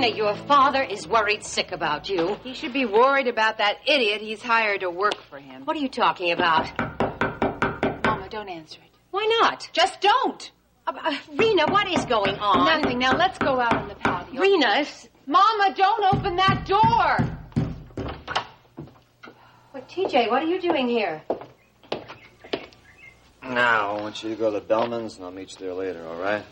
Rena, your father is worried sick about you. He should be worried about that idiot he's hired to work for him. What are you talking about? Mama, don't answer it. Why not? Just don't. Rena, what is going on? Nothing. Now, let's go out on the patio. Rena... Mama, don't open that door. Well, TJ, what are you doing here? Now, I want you to go to Bellman's, and I'll meet you there later, all right?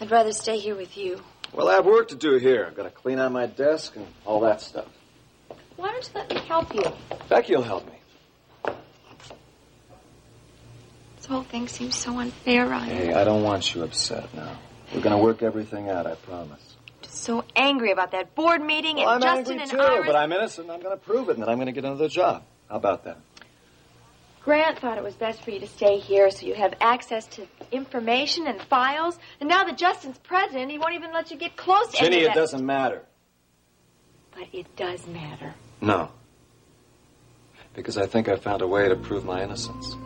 I'd rather stay here with you. Well, I have work to do here. I've got to clean out my desk and all that stuff. Why don't you let me help you? Becky'll help me. This whole thing seems so unfair, Ryan. Hey, I don't want you upset now. We're going to work everything out, I promise. I'm just so angry about that board meeting and I'm Justin angry and too, Iris. but I'm innocent, and I'm going to prove it, and then I'm going to get another job. How about that? Grant thought it was best for you to stay here so you have access to information and files. And now that Justin's president, he won't even let you get close to Ginny, any of it that. doesn't matter. But it does matter. No. Because I think I found a way to prove my innocence.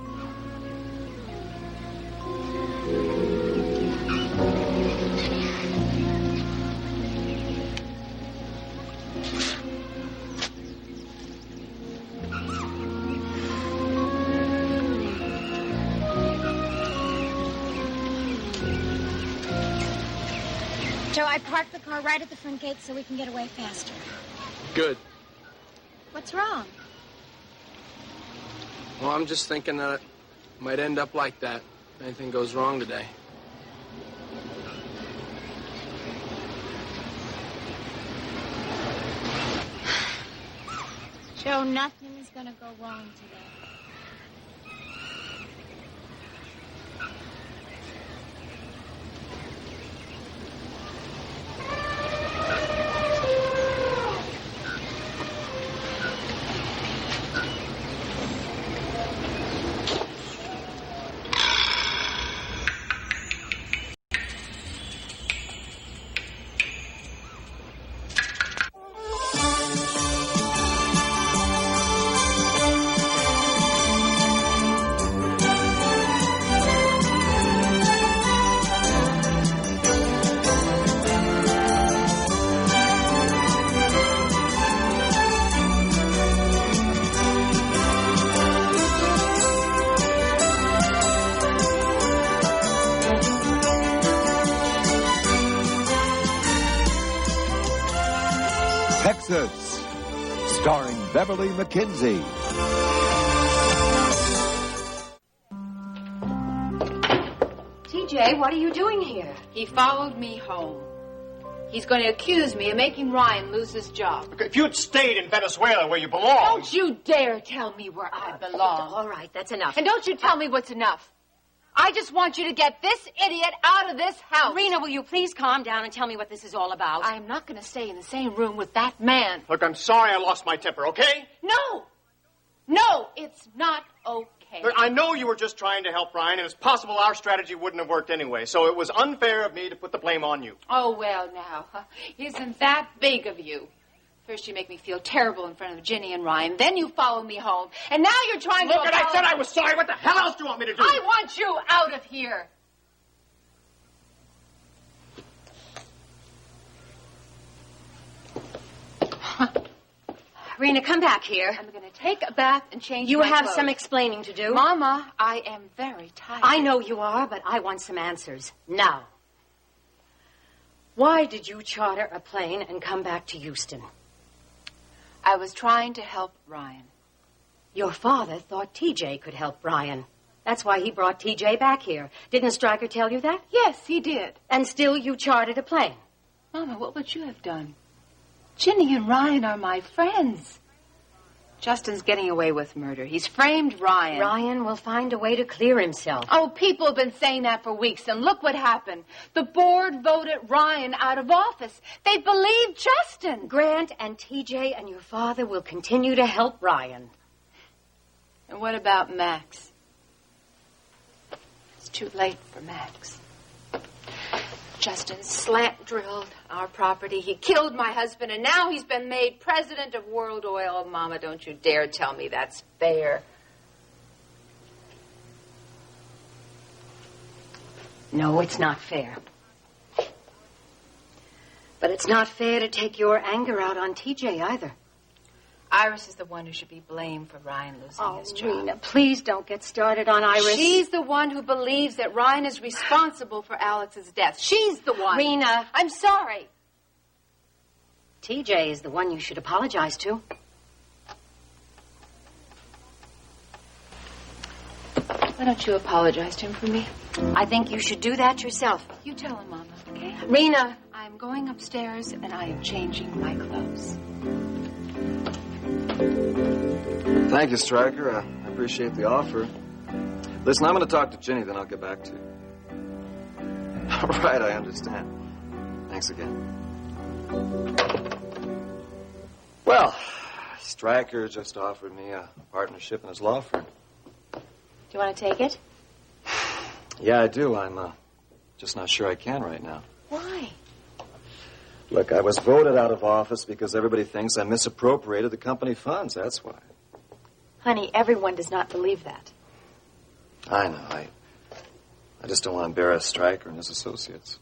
Joe, I parked the car right at the front gate so we can get away faster. Good. What's wrong? Well, I'm just thinking that it might end up like that if anything goes wrong today. Joe, nothing is going to go wrong today. Texas, starring Beverly McKinsey. TJ, what are you doing here? He followed me home. He's going to accuse me of making Ryan lose his job. If you'd stayed in Venezuela where you belong... Don't you dare tell me where I belong. All right, that's enough. And don't you tell me what's enough. I just want you to get this idiot out of this house. Rena, will you please calm down and tell me what this is all about? I am not going to stay in the same room with that man. Look, I'm sorry I lost my temper, okay? No. No, it's not okay. Look, I know you were just trying to help Ryan, and it's possible our strategy wouldn't have worked anyway, so it was unfair of me to put the blame on you. Oh, well, now, isn't that big of you? First you make me feel terrible in front of Ginny and Ryan, then you follow me home, and now you're trying to... Look, and I said I was sorry. What the hell else do you want me to do? I want you out of here. Rena, come back here. I'm going to take a bath and change You my have clothes. some explaining to do. Mama, I am very tired. I know you are, but I want some answers. Now. Why did you charter a plane and come back to Houston? I was trying to help Ryan. Your father thought TJ could help Ryan. That's why he brought TJ back here. Didn't Stryker tell you that? Yes, he did. And still you chartered a plane. Mama, what would you have done? Ginny and Ryan are my friends. Justin's getting away with murder. He's framed Ryan. Ryan will find a way to clear himself. Oh, people have been saying that for weeks, and look what happened. The board voted Ryan out of office. They believed Justin. Grant and TJ and your father will continue to help Ryan. And what about Max? It's too late for Max. Justin slant drilled our property. He killed my husband, and now he's been made president of World Oil. Mama, don't you dare tell me that's fair. No, it's not fair. But it's not fair to take your anger out on TJ either. Iris is the one who should be blamed for Ryan losing his job. Rena, please don't get started on Iris. She's the one who believes that Ryan is responsible for Alex's death. She's the one. Rena. I'm sorry. TJ is the one you should apologize to. Why don't you apologize to him for me? I think you should do that yourself. You tell him, Mama, okay? Rena. I'm going upstairs and I am changing my clothes. Thank you, Stryker. I appreciate the offer. Listen, I'm going to talk to Ginny, then I'll get back to you. All right, I understand. Thanks again. Well, Stryker just offered me a partnership in his law firm. Do you want to take it? Yeah, I do. I'm just not sure I can right now. Why? Look, I was voted out of office because everybody thinks I misappropriated the company funds. That's why. Honey, everyone does not believe that. I know. I just don't want to embarrass Stryker and his associates.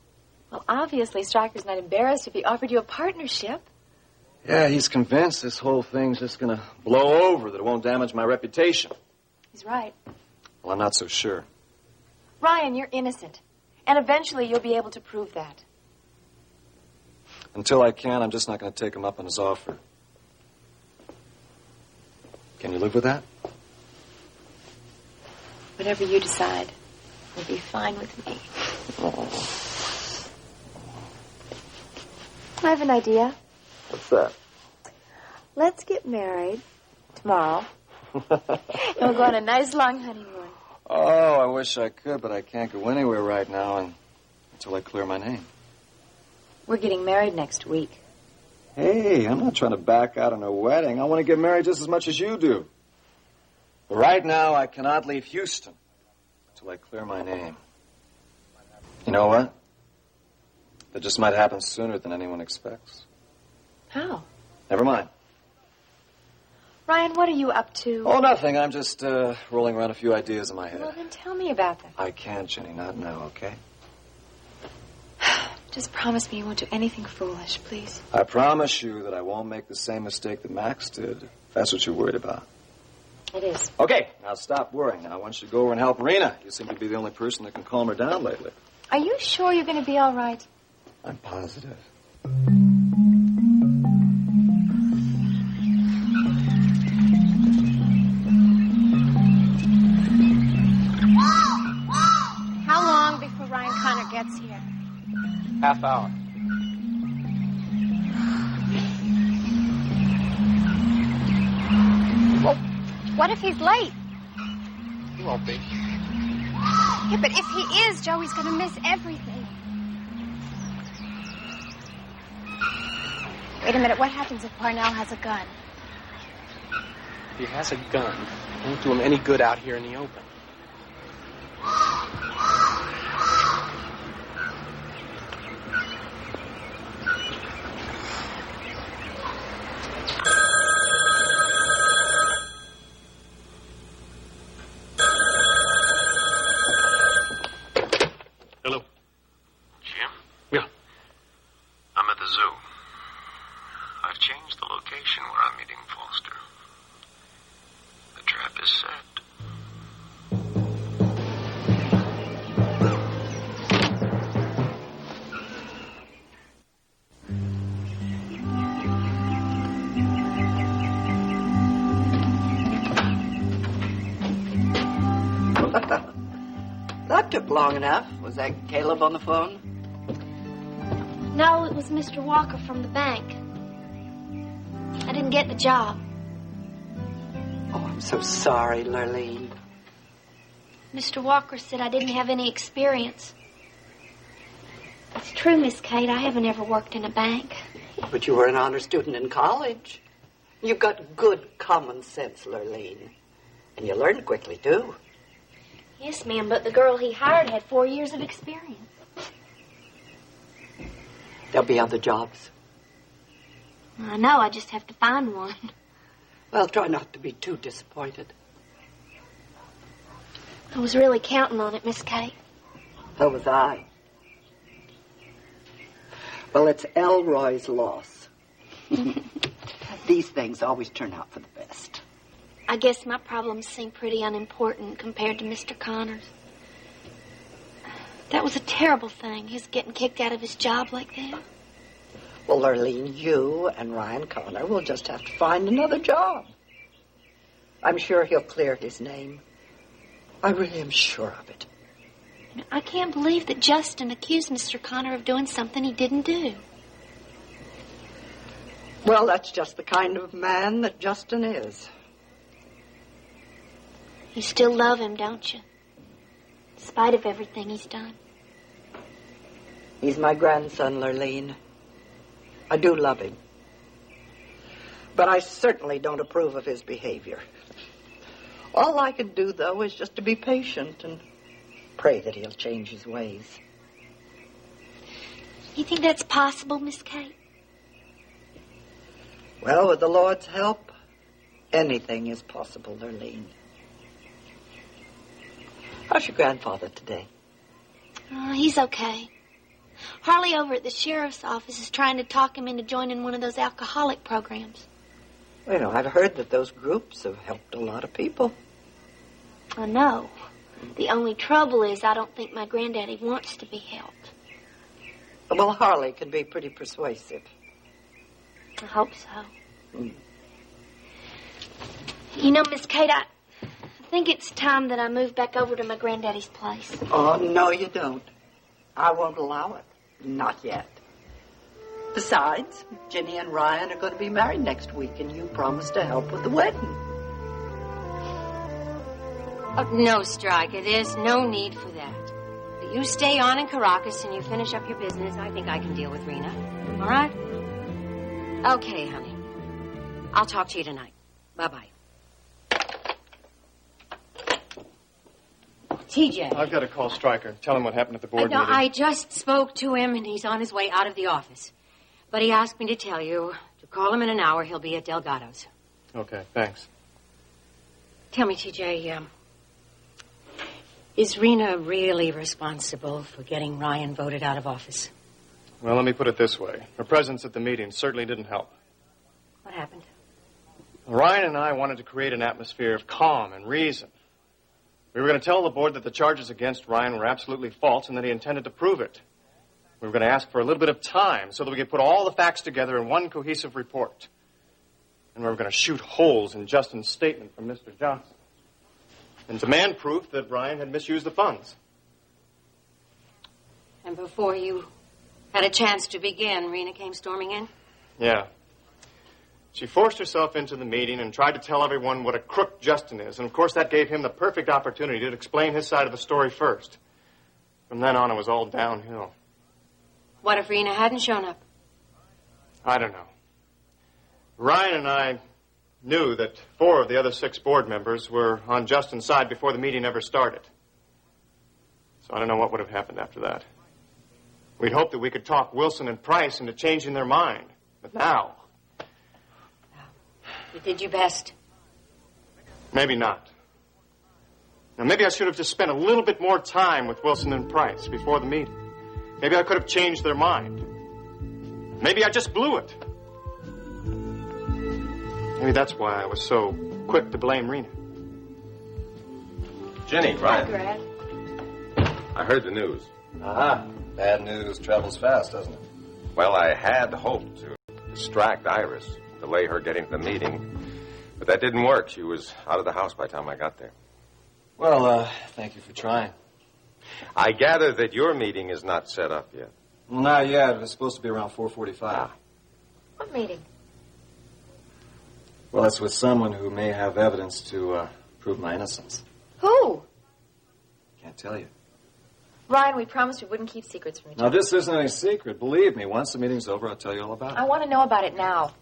Well, obviously, Stryker's not embarrassed if he offered you a partnership. Yeah, he's convinced this whole thing's just going to blow over, that it won't damage my reputation. He's right. Well, I'm not so sure. Ryan, you're innocent. And eventually you'll be able to prove that. Until I can, I'm just not going to take him up on his offer. Can you live with that? Whatever you decide will be fine with me. I have an idea. What's that? Let's get married tomorrow. And we'll go on a nice long honeymoon. Oh, I wish I could, but I can't go anywhere right now until I clear my name. We're getting married next week. Hey, I'm not trying to back out on a wedding. I want to get married just as much as you do. But right now, I cannot leave Houston until I clear my name. You know what? That just might happen sooner than anyone expects. How? Never mind. Ryan, what are you up to? Oh, nothing. I'm just rolling around a few ideas in my head. Well, then tell me about them. I can't, Jenny. Not now, okay? Just promise me you won't do anything foolish, please. I promise you that I won't make the same mistake that Max did, if that's what you're worried about. It is. Okay, now stop worrying. Now I want you to go over and help Rena. You seem to be the only person that can calm her down lately. Are you sure you're going to be all right? I'm positive. How long before Ryan Connor gets here? Half hour. Well, what if he's late? He won't be. Yeah, but if he is, Joey's going to miss everything. Wait a minute, what happens if Parnell has a gun? He has a gun. It won't do him any good out here in the open. Hello. Jim? Yeah. I'm at the zoo. I've changed the location where I'm meeting Foster. The trap is set. That took long enough. Was that Caleb on the phone? No, it was Mr. Walker from the bank. I didn't get the job. Oh, I'm so sorry, Lurleen. Mr. Walker said I didn't have any experience. It's true, Miss Kate. I haven't ever worked in a bank. But you were an honor student in college. You've got good common sense, Lurleen. And you learn quickly, too. Yes, ma'am, but the girl he hired had 4 years of experience. There'll be other jobs. I know, I just have to find one. Well, try not to be too disappointed. I was really counting on it, Miss Kate. So was I. Well, it's Elroy's loss. These things always turn out for the best. I guess my problems seem pretty unimportant compared to Mr. Connor's. That was a terrible thing, his getting kicked out of his job like that. Well, Lurleen, you and Ryan Connor will just have to find another job. I'm sure he'll clear his name. I really am sure of it. I can't believe that Justin accused Mr. Connor of doing something he didn't do. Well, that's just the kind of man that Justin is. You still love him, don't you? In spite of everything he's done. He's my grandson, Lurleen. I do love him. But I certainly don't approve of his behavior. All I can do, though, is just to be patient and pray that he'll change his ways. You think that's possible, Miss Kate? Well, with the Lord's help, anything is possible, Lurleen. How's your grandfather today? He's okay. Harley over at the sheriff's office is trying to talk him into joining one of those alcoholic programs. Well, I've heard that those groups have helped a lot of people. I know. The only trouble is I don't think my granddaddy wants to be helped. Well, Harley can be pretty persuasive. I hope so. You know, Miss Kate, I think it's time that I move back over to my granddaddy's place. Oh, no, you don't. I won't allow it. Not yet. Besides, Ginny and Ryan are going to be married next week, and you promised to help with the wedding. Oh, no, Stryker, there's no need for that. You stay on in Caracas and you finish up your business. I think I can deal with Rena. All right? Okay, honey. I'll talk to you tonight. Bye-bye. TJ. I've got to call Stryker. Tell him what happened at the board No, meeting. I just spoke to him, and he's on his way out of the office. But he asked me to tell you to call him in an hour. He'll be at Delgado's. Okay, thanks. Tell me, TJ, is Rena really responsible for getting Ryan voted out of office? Well, let me put it this way. Her presence at the meeting certainly didn't help. What happened? Ryan and I wanted to create an atmosphere of calm and reason. We were going to tell the board that the charges against Ryan were absolutely false and that he intended to prove it. We were going to ask for a little bit of time so that we could put all the facts together in one cohesive report. And we were going to shoot holes in Justin's statement from Mr. Johnson and demand proof that Ryan had misused the funds. And before you had a chance to begin, Rena came storming in? Yeah. She forced herself into the meeting and tried to tell everyone what a crook Justin is. And, of course, that gave him the perfect opportunity to explain his side of the story first. From then on, it was all downhill. What if Rena hadn't shown up? I don't know. Ryan and I knew that 4 of the other 6 board members were on Justin's side before the meeting ever started. So I don't know what would have happened after that. We'd hoped that we could talk Wilson and Price into changing their mind. But now... You did your best. Maybe not. Now, maybe I should have just spent a little bit more time with Wilson and Price before the meeting. Maybe I could have changed their mind. Maybe I just blew it. Maybe that's why I was so quick to blame Rena. Jenny, Ryan. Hi, Grant. I heard the news. Ah, bad news travels fast, doesn't it? Well, I had hoped to distract Iris, delay her getting to the meeting. But that didn't work. She was out of the house by the time I got there. Well, thank you for trying. I gather that your meeting is not set up yet. Well, not yet. It's supposed to be around 4:45. What meeting? Well, it's with someone who may have evidence to prove my innocence. Who? Can't tell you. Ryan, we promised we wouldn't keep secrets from each Now, other. this isn't any secret. Believe me, once the meeting's over, I'll tell you all about it. I want to know about it now.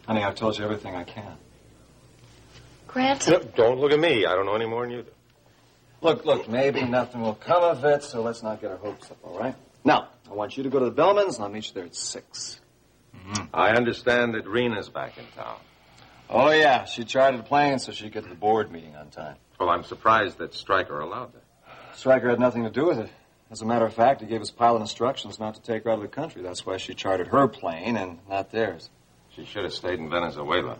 Honey, I've told you everything I can. Grant? No, don't look at me. I don't know any more than you do. Look, maybe nothing will come of it, so let's not get our hopes up, all right? Now, I want you to go to the Bellmans, and I'll meet you there at 6. I understand that Rena's back in town. Oh, yeah. She chartered a plane so she'd get to the board meeting on time. Well, I'm surprised that Stryker allowed that. Stryker had nothing to do with it. As a matter of fact, he gave his pilot instructions not to take her out of the country. That's why she chartered her plane and not theirs. She should have stayed in Venezuela.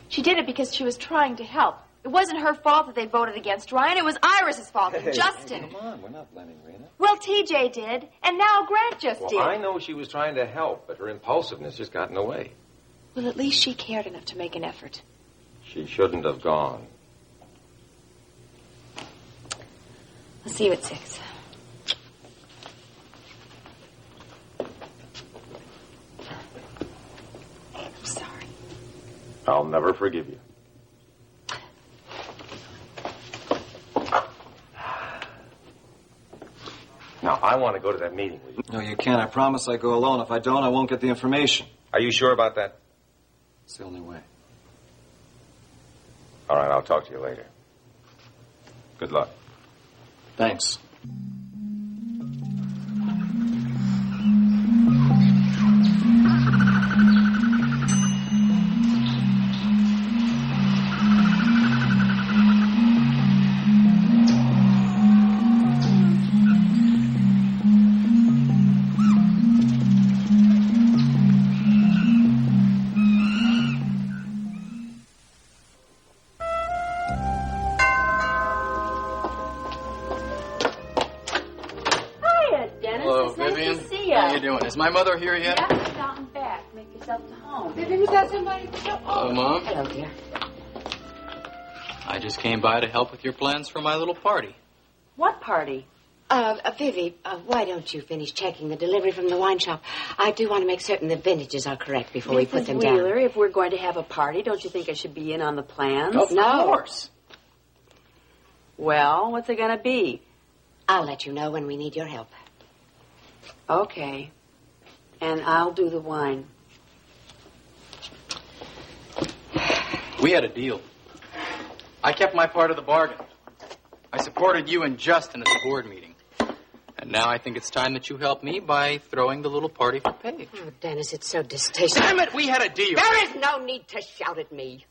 She did it because she was trying to help. It wasn't her fault that they voted against Ryan. It was Iris's fault and Justin. Come on, we're not blaming Rena. Well, TJ did, and now Grant just did. Well, I know she was trying to help, but her impulsiveness just got in the way. Well, at least she cared enough to make an effort. She shouldn't have gone. I'll see you at 6. I'm sorry. I'll never forgive you. Now, I want to go to that meeting with you. No, you can't. I promise I go alone. If I don't, I won't get the information. Are you sure about that? It's the only way. All right, I'll talk to you later. Good luck. Thanks. Is my mother here yet? Yeah, she's out and back. Make yourself to home. Vivian, was that somebody? Hello, Mom. Hello, dear. I just came by to help with your plans for my little party. What party? Vivi, why don't you finish checking the delivery from the wine shop? I do want to make certain the vintages are correct before we put them down. Wheeler, if we're going to have a party, don't you think I should be in on the plans? Of course. Well, what's it going to be? I'll let you know when we need your help. Okay. And I'll do the wine. We had a deal. I kept my part of the bargain. I supported you and Justin at the board meeting. And now I think it's time that you help me by throwing the little party for Paige. Oh, Dennis, it's so distasteful. Damn it, we had a deal. There is no need to shout at me.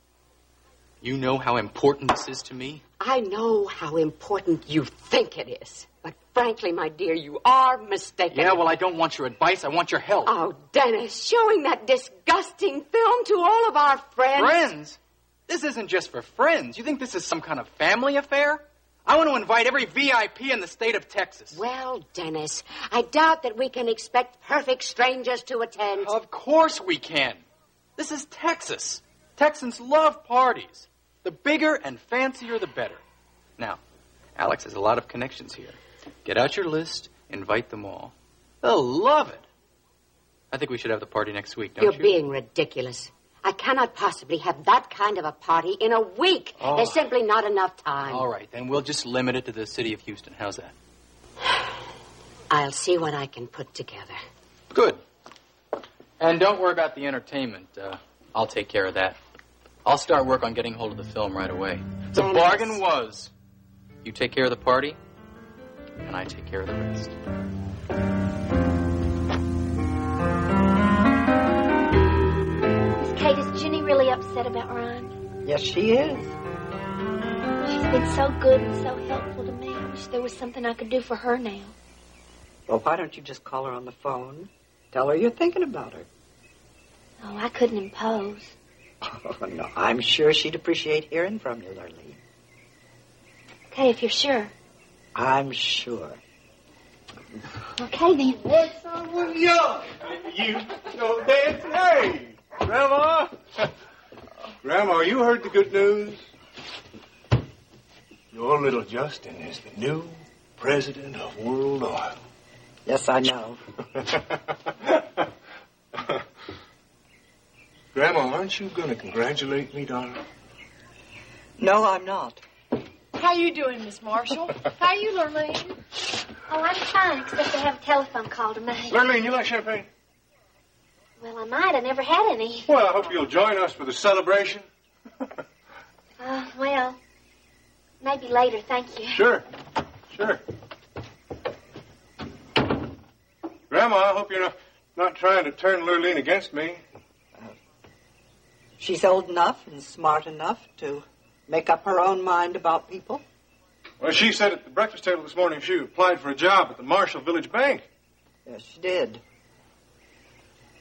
You know how important this is to me? I know how important you think it is. But frankly, my dear, you are mistaken. Yeah, well, I don't want your advice. I want your help. Oh, Dennis, showing that disgusting film to all of our friends. Friends? This isn't just for friends. You think this is some kind of family affair? I want to invite every VIP in the state of Texas. Well, Dennis, I doubt that we can expect perfect strangers to attend. Of course we can. This is Texas. Texans love parties. The bigger and fancier, the better. Now, Alex has a lot of connections here. Get out your list, invite them all. They'll love it. I think we should have the party next week, don't you? You're being ridiculous. I cannot possibly have that kind of a party in a week. Oh. There's simply not enough time. All right, then we'll just limit it to the city of Houston. How's that? I'll see what I can put together. Good. And don't worry about the entertainment. I'll take care of that. I'll start work on getting hold of the film right away. The Dennis. bargain was, you take care of the party, and I take care of the rest. Miss Kate, is Jenny really upset about Ryan? Yes, she is. She's been so good and so helpful to me. I wish there was something I could do for her now. Well, why don't you just call her on the phone? Tell her you're thinking about her. Oh, I couldn't impose. Oh, no, I'm sure she'd appreciate hearing from you, Lurleen. Okay, if you're sure. I'm sure. Okay, then. What's up with you? You no dancing. Hey, Grandma. Grandma, you heard the good news? Your little Justin is the new president of World Oil. Yes, I know. Grandma, aren't you going to congratulate me, darling? No, I'm not. How you doing, Miss Marshall? How you, Lurleen? Oh, I'm fine, except I have a telephone call to make. Lurleen, you like champagne? Well, I might. I never had any. Well, I hope you'll join us for the celebration. Well, maybe later, thank you. Sure. Grandma, I hope you're not trying to turn Lurleen against me. She's old enough and smart enough to make up her own mind about people. Well, she said at the breakfast table this morning she applied for a job at the Marshall Village Bank. Yes, she did.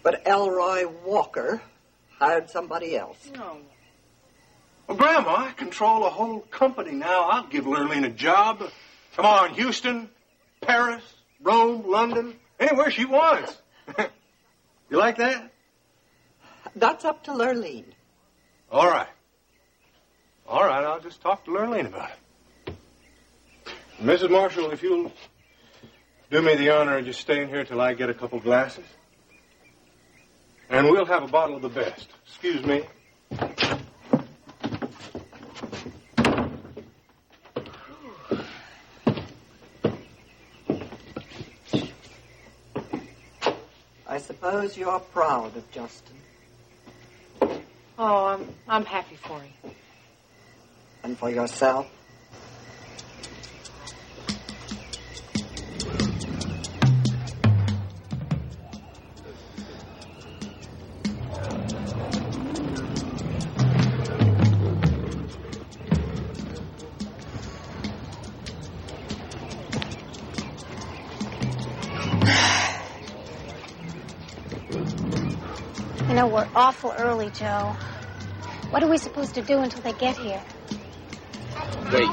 But Elroy Walker hired somebody else. No. Well, Grandma, I control a whole company now. I'll give Lurleen a job. Come on, Houston, Paris, Rome, London, anywhere she wants. You like that? That's up to Lurleen. All right. All right, I'll just talk to Lurleen about it. Mrs. Marshall, if you'll do me the honor of just staying here till I get a couple glasses. And we'll have a bottle of the best. Excuse me. I suppose you're proud of Justin. Oh, I'm happy for you. And for yourself? You know, we're awful early, Joe. What are we supposed to do until they get here? Wait.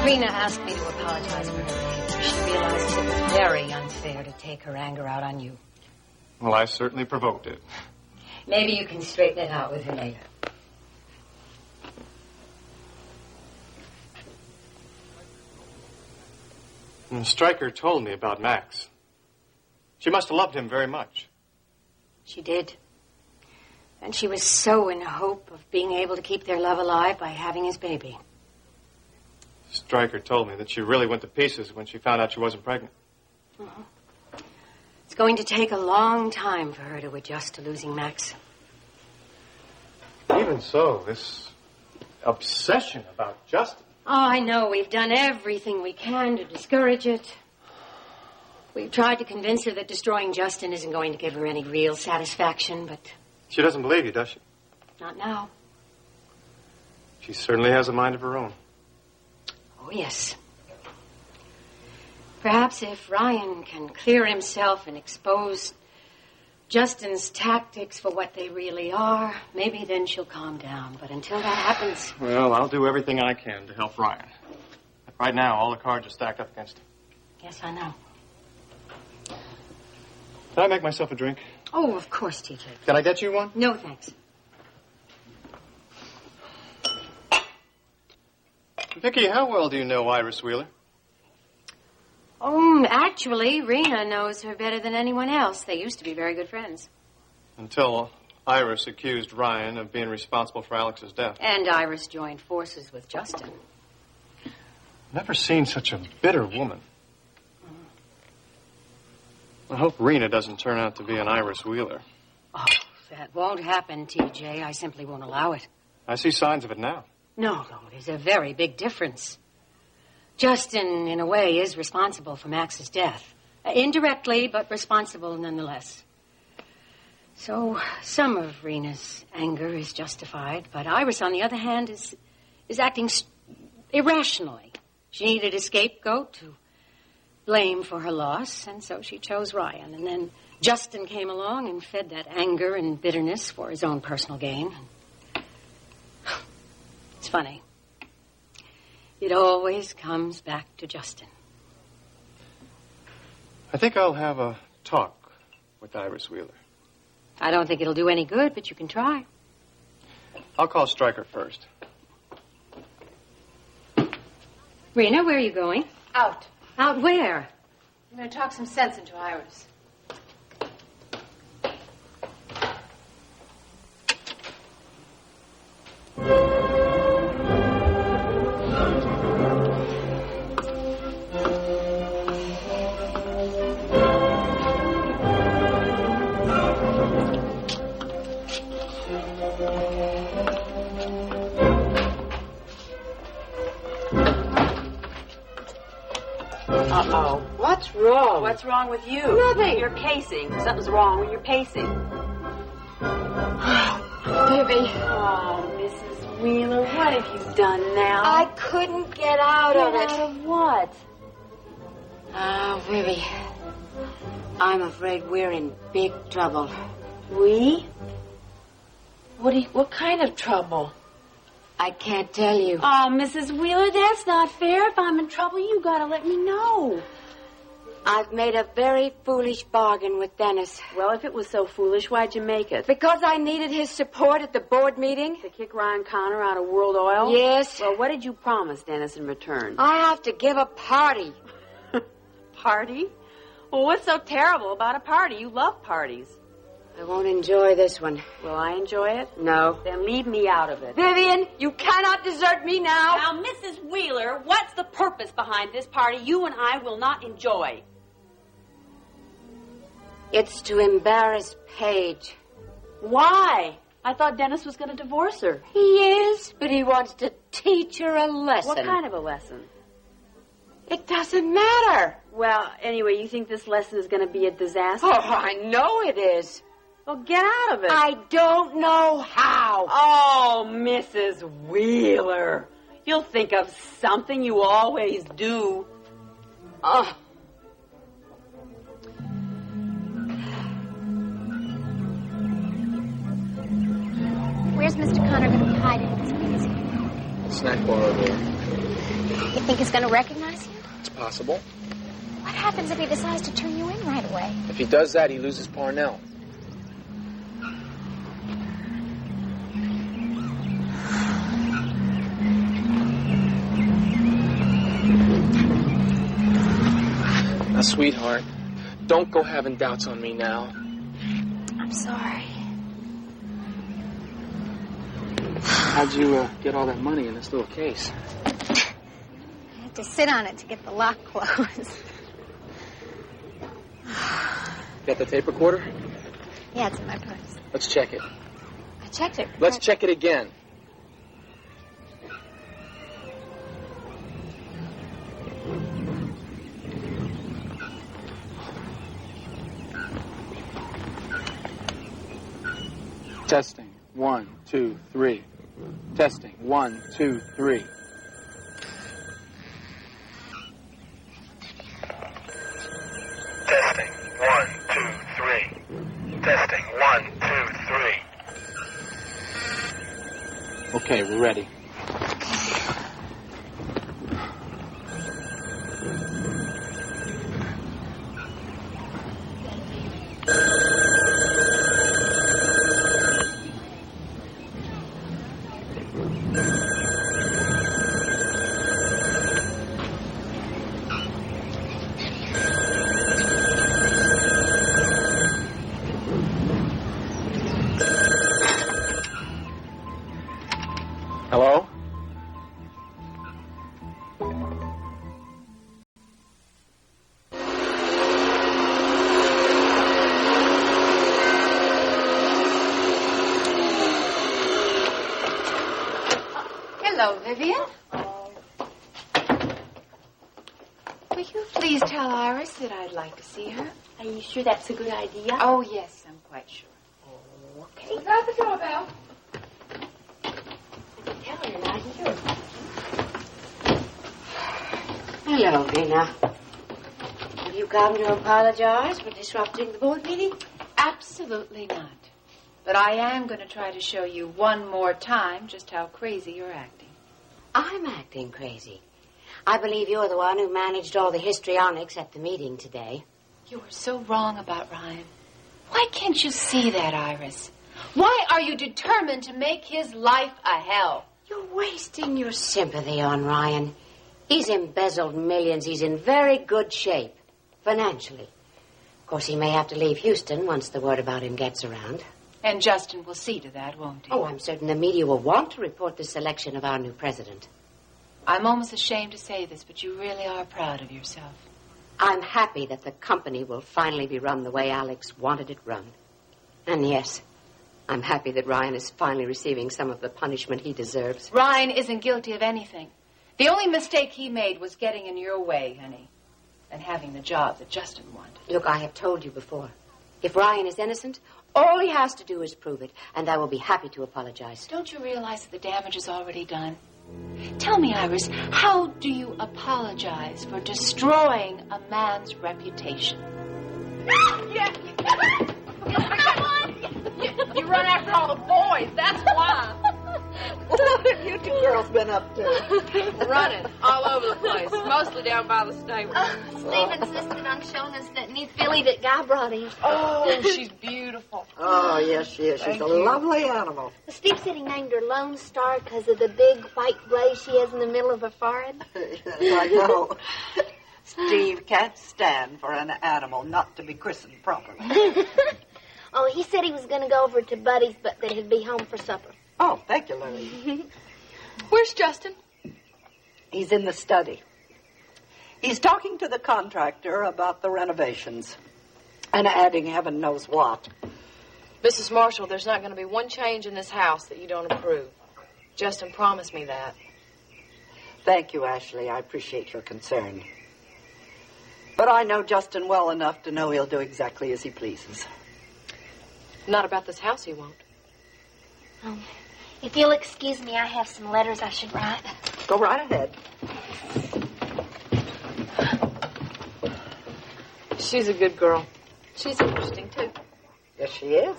Rena asked me to apologize for her behavior. She realizes it was very unfair to take her anger out on you. Well, I certainly provoked it. Maybe you can straighten it out with her later. And Stryker told me about Max. She must have loved him very much. She did. And she was so in hope of being able to keep their love alive by having his baby. Stryker told me that she really went to pieces when she found out she wasn't pregnant. Mm-hmm. It's going to take a long time for her to adjust to losing Max. Even so, this obsession about Justin. Oh, I know. We've done everything we can to discourage it. We've tried to convince her that destroying Justin isn't going to give her any real satisfaction, but... She doesn't believe you, does she? Not now. She certainly has a mind of her own. Oh, yes. Perhaps if Ryan can clear himself and expose Justin's tactics for what they really are, maybe then she'll calm down. But until that happens... Well, I'll do everything I can to help Ryan. Right now, all the cards are stacked up against him. Yes, I know. Can I make myself a drink? Oh, of course, TJ. Can I get you one? No, thanks. Vicky, how well do you know Iris Wheeler? Oh, actually, Rena knows her better than anyone else. They used to be very good friends. Until Iris accused Ryan of being responsible for Alex's death. And Iris joined forces with Justin. Never seen such a bitter woman. I hope Rena doesn't turn out to be an Iris Wheeler. Oh, that won't happen, TJ. I simply won't allow it. I see signs of it now. No, there's a very big difference. Justin, in a way, is responsible for Max's death. Indirectly, but responsible nonetheless. So some of Rena's anger is justified, but Iris, on the other hand, is acting irrationally. She needed a scapegoat to blame for her loss, and so she chose Ryan. And then Justin came along and fed that anger and bitterness for his own personal gain. It's funny. It always comes back to Justin. I think I'll have a talk with Iris Wheeler. I don't think it'll do any good, but you can try. I'll call Stryker first. Rena, where are you going? Out. Out where? I'm going to talk some sense into Iris. Uh-oh. What's wrong? What's wrong with you? Nothing. You're pacing. Something's wrong when you're pacing. Vivi. Oh, Mrs. Wheeler, what have you done now? I couldn't get out of it. Out of what? Oh, Vivi. I'm afraid we're in big trouble. We? What kind of trouble? I can't tell you. Oh, Mrs. Wheeler, that's not fair. If I'm in trouble, you gotta let me know. I've made a very foolish bargain with Dennis. Well, if it was so foolish, why'd you make it? Because I needed his support at the board meeting. To kick Ryan Connor out of World Oil? Yes. Well, what did you promise Dennis in return? I have to give a party. Party? Well, what's so terrible about a party? You love parties. I won't enjoy this one. Will I enjoy it? No. Then leave me out of it. Vivian, you cannot desert me now. Now, Mrs. Wheeler, what's the purpose behind this party you and I will not enjoy? It's to embarrass Paige. Why? I thought Dennis was going to divorce her. He is, but he wants to teach her a lesson. What kind of a lesson? It doesn't matter. Well, anyway, you think this lesson is going to be a disaster? Oh, I know it is. Well, get out of it. I don't know how. Oh, Mrs. Wheeler. You'll think of something. You always do. Oh. Where's Mr. Connor going to be hiding in this place? Snack bar over there. You think he's going to recognize you? It's possible. What happens if he decides to turn you in right away? If he does that, he loses Parnell. Now, sweetheart, don't go having doubts on me now. I'm sorry. How'd you get all that money in this little case? I had to sit on it to get the lock closed. Got the tape recorder? Yeah, it's in my purse. Let's check it. I checked it. Let's check it again. Testing. 1, 2, 3. Testing. 1, 2, 3. Testing. 1, 2, 3. Testing. 1, 2, 3. Okay, we're ready. Hello? Hello, Vivian. Will you please tell Iris that I'd like to see her? Are you sure that's a good idea? Oh, yes, I'm quite sure. Okay. Look out the doorbell. Tell her not here. Hello, Rena. Have you come to apologize for disrupting the board meeting? Absolutely not. But I am going to try to show you one more time just how crazy you're acting. I'm acting crazy. I believe you're the one who managed all the histrionics at the meeting today. You were so wrong about Ryan. Why can't you see that, Iris? Why are you determined to make his life a hell? You're wasting your sympathy on Ryan. He's embezzled millions. He's in very good shape, financially. Of course, he may have to leave Houston once the word about him gets around. And Justin will see to that, won't he? Oh, I'm certain the media will want to report the selection of our new president. I'm almost ashamed to say this, but you really are proud of yourself. I'm happy that the company will finally be run the way Alex wanted it run. And yes, I'm happy that Ryan is finally receiving some of the punishment he deserves. Ryan isn't guilty of anything. The only mistake he made was getting in your way, honey. and having the job that Justin wanted. Look, I have told you before. If Ryan is innocent, all he has to do is prove it, and I will be happy to apologize. Don't you realize that the damage is already done? Tell me, Iris, how do you apologize for destroying a man's reputation? Yeah. You run after all the boys, that's why. What have you two girls been up to? Running all over the place, mostly down by the stable. Steve insisted on showing us that new filly that Guy brought in. Oh, she's beautiful. Oh, yes, she is. She's a lovely animal. Steve said he named her Lone Star because of the big white blaze she has in the middle of her forehead. Yes, I know. Steve can't stand for an animal not to be christened properly. Oh, he said he was going to go over to Buddy's, but that he'd be home for supper. Oh, thank you, Lily. Where's Justin? He's in the study. He's talking to the contractor about the renovations and adding heaven knows what. Mrs. Marshall, there's not going to be one change in this house that you don't approve. Justin promised me that. Thank you, Ashley. I appreciate your concern. But I know Justin well enough to know he'll do exactly as he pleases. Not about this house, he won't. Oh, if you'll excuse me, I have some letters I should write. Go right ahead. She's a good girl. She's interesting, too. Yes, she is.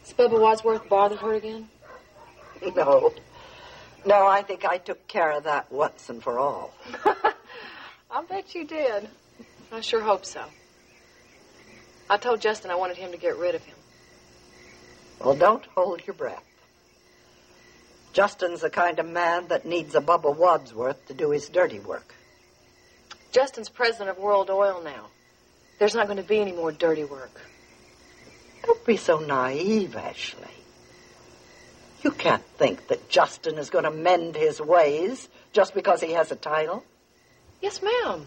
Has Bubba Wadsworth bothered her again? No. No, I think I took care of that once and for all. I bet you did. I sure hope so. I told Justin I wanted him to get rid of him. Well, don't hold your breath. Justin's the kind of man that needs a Bubba Wadsworth to do his dirty work. Justin's president of World Oil now. There's not going to be any more dirty work. Don't be so naive, Ashley. You can't think that Justin is going to mend his ways just because he has a title. Yes, ma'am.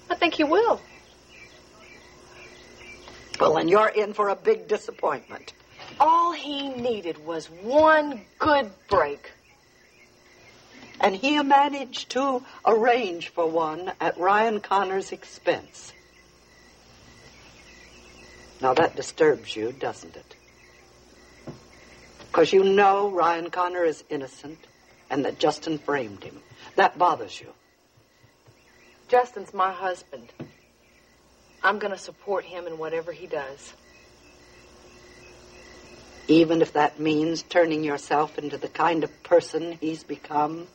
I think he will. Well, then you're in for a big disappointment. All he needed was one good break. And he managed to arrange for one at Ryan Connor's expense. Now that disturbs you, doesn't it? Because you know Ryan Connor is innocent and that Justin framed him. That bothers you. Justin's my husband. I'm going to support him in whatever he does. Even if that means turning yourself into the kind of person he's become?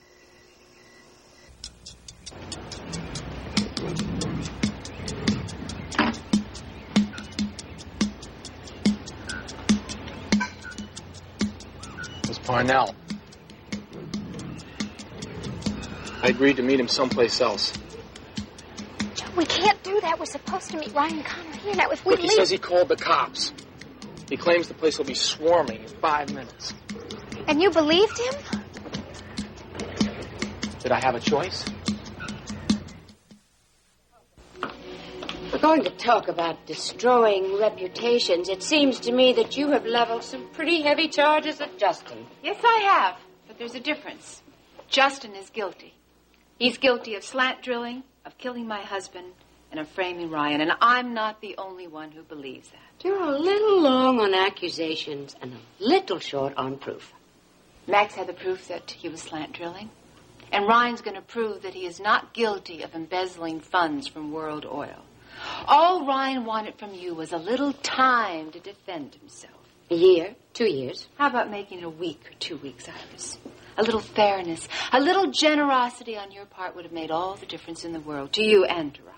Miss Parnell. I agreed to meet him someplace else. We can't do that. We're supposed to meet Ryan Connor here. Now, if we Look, leave... he says he called the cops. He claims the place will be swarming in 5 minutes. And you believed him? Did I have a choice? We're going to talk about destroying reputations. It seems to me that you have leveled some pretty heavy charges at Justin. Yes, I have. But there's a difference. Justin is guilty. He's guilty of slant drilling, of killing my husband, and of framing Ryan. And I'm not the only one who believes that. You're a little long on accusations and a little short on proof. Max had the proof that he was slant drilling. And Ryan's going to prove that he is not guilty of embezzling funds from World Oil. All Ryan wanted from you was a little time to defend himself. A year, 2 years. How about making it a week or 2 weeks, Iris? A little fairness, a little generosity on your part would have made all the difference in the world, to you and to Ryan.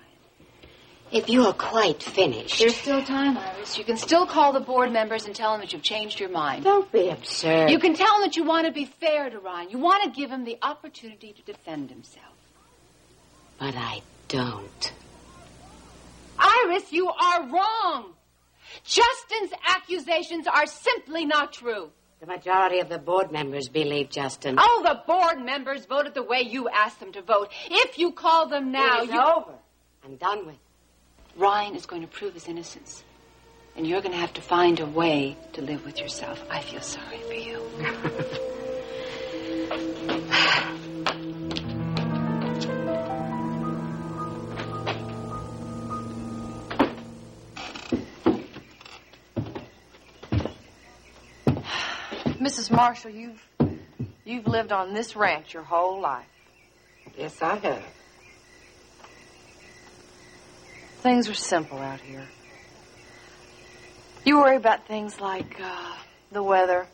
If you're quite finished... There's still time, Iris. You can still call the board members and tell them that you've changed your mind. Don't be absurd. You can tell them that you want to be fair to Ryan. You want to give him the opportunity to defend himself. But I don't. Iris, you are wrong. Justin's accusations are simply not true. The majority of the board members believe Justin. Oh, the board members voted the way you asked them to vote. If you call them now, It's over. I'm done with it. Ryan is going to prove his innocence. And you're going to have to find a way to live with yourself. I feel sorry for you. Mrs. Marshall, you've lived on this ranch your whole life. Yes, I have. Things are simple out here. You worry about things like the weather,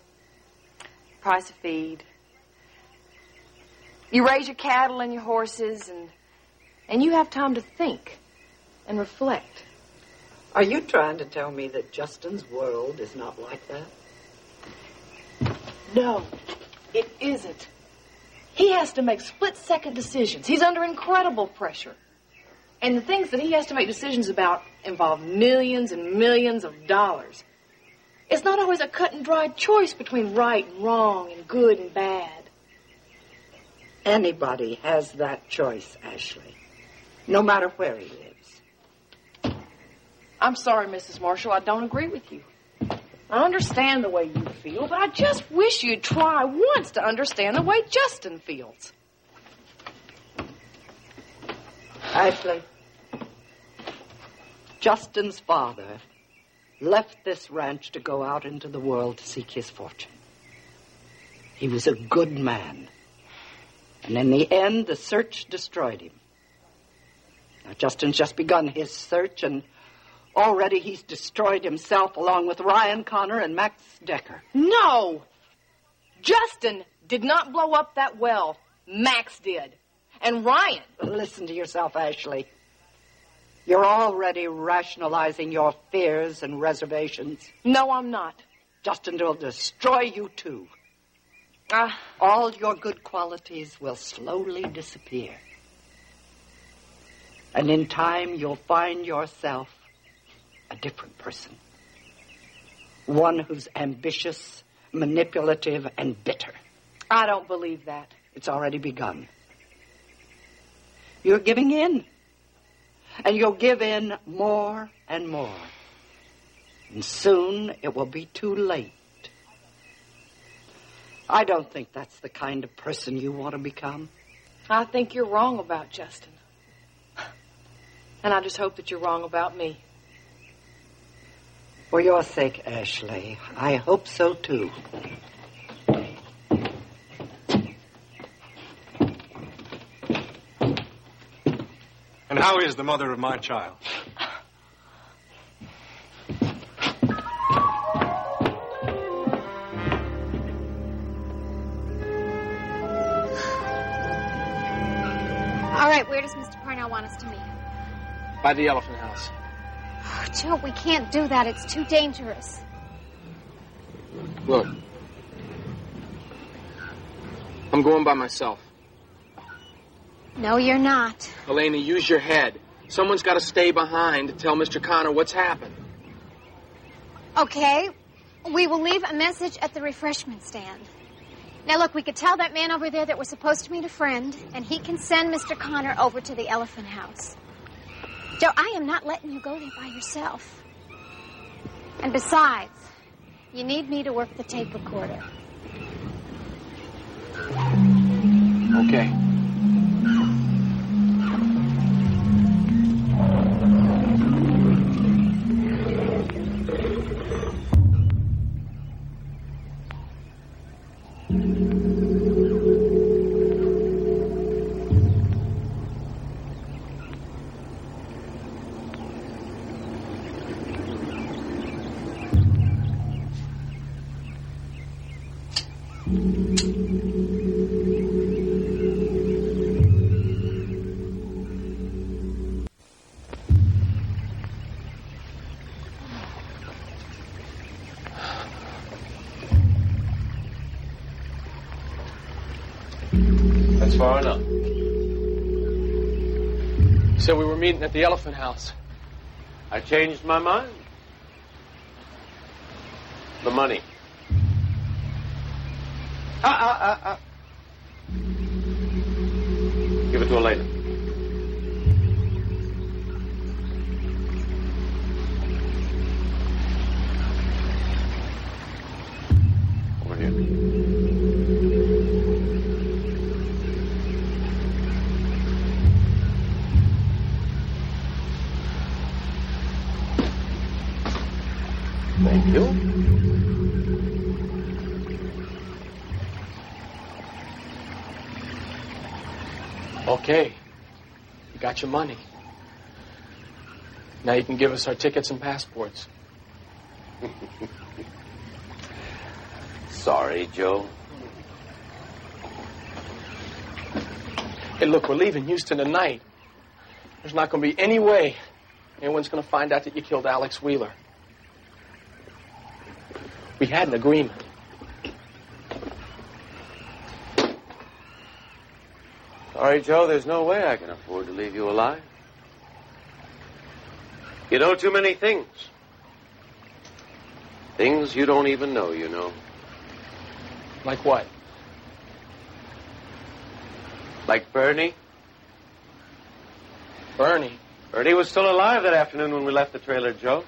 price of feed. You raise your cattle and your horses, and you have time to think and reflect. Are you trying to tell me that Justin's world is not like that? No, it isn't. He has to make split-second decisions. He's under incredible pressure. And the things that he has to make decisions about involve millions and millions of dollars. It's not always a cut-and-dried choice between right and wrong and good and bad. Anybody has that choice, Ashley, no matter where he lives. I'm sorry, Mrs. Marshall, I don't agree with you. I understand the way you feel, but I just wish you'd try once to understand the way Justin feels. Ashley, Justin's father left this ranch to go out into the world to seek his fortune. He was a good man. And in the end, the search destroyed him. Now, Justin's just begun his search, and already he's destroyed himself along with Ryan Connor and Max Decker. No! Justin did not blow up that well. Max did. And Ryan... Listen to yourself, Ashley. You're already rationalizing your fears and reservations. No, I'm not. Justin will destroy you, too. All your good qualities will slowly disappear. And in time, you'll find yourself a different person. One who's ambitious, manipulative, and bitter. I don't believe that. It's already begun. You're giving in. And you'll give in more and more. And soon it will be too late. I don't think that's the kind of person you want to become. I think you're wrong about Justin. And I just hope that you're wrong about me. For your sake, Ashley, I hope so, too. And how is the mother of my child? All right, where does Mr. Parnell want us to meet? By the Elephant House. Oh, Joe, we can't do that. It's too dangerous. Look. I'm going by myself. No, you're not. Elena, use your head. Someone's got to stay behind to tell Mr. Connor what's happened. Okay. We will leave a message at the refreshment stand. Now, look, we could tell that man over there that we're supposed to meet a friend, and he can send Mr. Connor over to the Elephant House. Joe, I am not letting you go there by yourself. And besides, you need me to work the tape recorder. Okay. That's far enough. You said we were meeting at the Elephant House. I changed my mind. The money. Give it to Elena. Over here. Thank you. Okay. You got your money. Now you can give us our tickets and passports. Sorry, Joe. Hey, look, we're leaving Houston tonight. There's not going to be any way anyone's going to find out that you killed Alex Wheeler. We had an agreement. Sorry, Joe, there's no way I can afford to leave you alive. You know too many things. Things you don't even know you know. Like what? Like Bernie. Bernie? Bernie was still alive that afternoon when we left the trailer, Joe.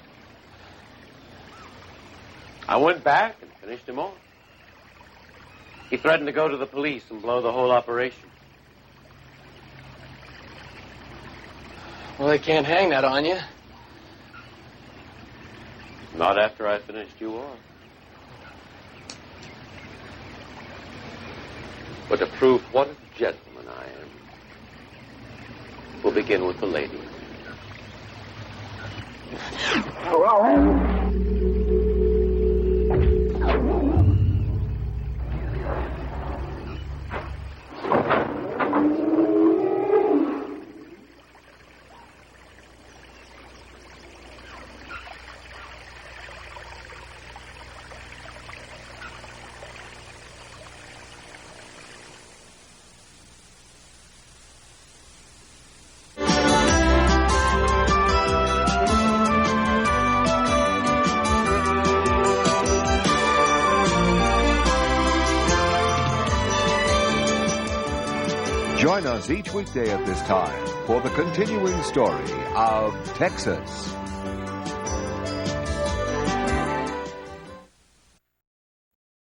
I went back and finished him off. He threatened to go to the police and blow the whole operation. Well, they can't hang that on you. Not after I finished you off. But to prove what a gentleman I am, we'll begin with the lady. Join us each weekday at this time for the continuing story of Texas.